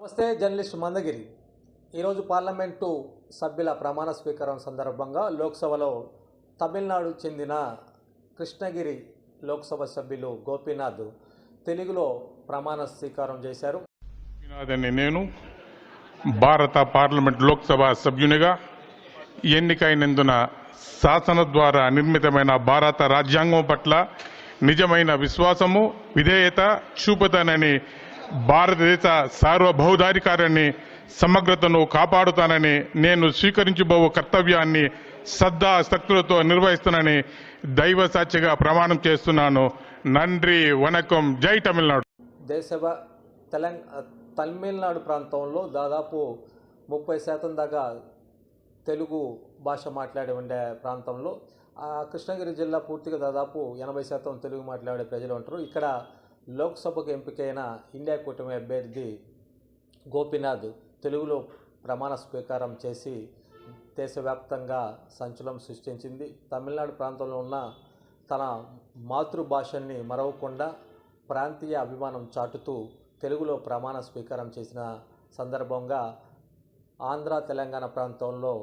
నమస్తే, జర్నలిస్ట్ మందగిరి. ఈరోజు పార్లమెంటు సభ్యుల ప్రమాణ స్వీకారం సందర్భంగా లోక్సభలో తమిళనాడు చెందిన కృష్ణగిరి లోక్సభ సభ్యులు గోపీనాథ్ తెలుగులో ప్రమాణ స్వీకారం చేశారు. నేను భారత పార్లమెంట్ లోక్సభ సభ్యునిగా ఎన్నికైనందున శాసన ద్వారా నిర్మితమైన భారత రాజ్యాంగం పట్ల నిజమైన విశ్వాసము, విధేయత చూపుతానని, భారతదేశ సార్వభౌమాధికారాన్ని, సమగ్రతను కాపాడుతానని, నేను స్వీకరించబో కర్తవ్యాన్ని శ్రద్ధాశక్తులతో నిర్వహిస్తానని దైవ సాక్షిగా ప్రమాణం చేస్తున్నాను. నండ్రి వనకం. జై తమిళనాడు. తమిళనాడు ప్రాంతంలో దాదాపు 30% దాకా తెలుగు భాష మాట్లాడి ఉండే ప్రాంతంలో కృష్ణగిరి జిల్లా పూర్తిగా దాదాపు 80% తెలుగు మాట్లాడే ప్రజలు ఉంటారు. ఇక్కడ లోక్సభకు ఎంపికైన ఇండియా కూటమి అభ్యర్థి గోపీనాథ్ తెలుగులో ప్రమాణ స్వీకారం చేసి దేశవ్యాప్తంగా సంచలనం సృష్టించింది. తమిళనాడు ప్రాంతంలో ఉన్న తన మాతృభాషని మరవకుండా ప్రాంతీయ అభిమానం చాటుతూ తెలుగులో ప్రమాణ స్వీకారం చేసిన సందర్భంగా ఆంధ్ర, తెలంగాణ ప్రాంతంలో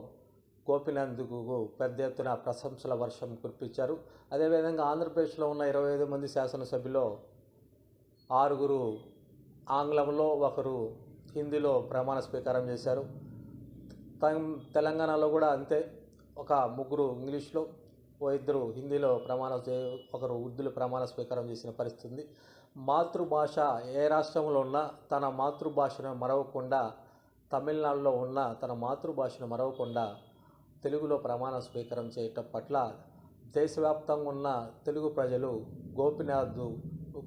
గోపీనాథ్కు పెద్ద ఎత్తున ప్రశంసల వర్షం కురిపించారు. అదేవిధంగా ఆంధ్రప్రదేశ్లో ఉన్న 25 మంది శాసనసభ్యులు 6 ఆంగ్లంలో, 1 హిందీలో ప్రమాణ స్వీకారం చేశారు. తెలంగాణలో కూడా అంతే, 3 ఇంగ్లీష్లో, 2 హిందీలో ఒకరు ఉర్దూలో ప్రమాణ స్వీకారం చేసిన పరిస్థితి ఉంది. మాతృభాష ఏ రాష్ట్రంలో ఉన్నా తన మాతృభాషను మరవకుండా, తమిళనాడులో ఉన్న తన మాతృభాషను మరవకుండా తెలుగులో ప్రమాణ స్వీకారం చేయటం పట్ల దేశవ్యాప్తంగా ఉన్న తెలుగు ప్రజలు గోపీనాథ్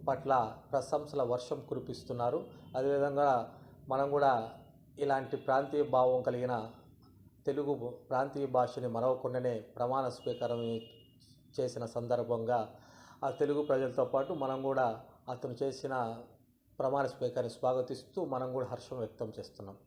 పట్ల ప్రశంసల వర్షం కురిపిస్తున్నారు. అదేవిధంగా మనం కూడా ఇలాంటి ప్రాంతీయ భావం కలిగిన తెలుగు ప్రాంతీయ భాషని మరవకుండానే ప్రమాణ స్వీకారం చేసిన సందర్భంగా ఆ తెలుగు ప్రజలతో పాటు మనం కూడా అతను చేసిన ప్రమాణ స్వీకారాన్ని స్వాగతిస్తూ మనం కూడా హర్షం వ్యక్తం చేస్తున్నాం.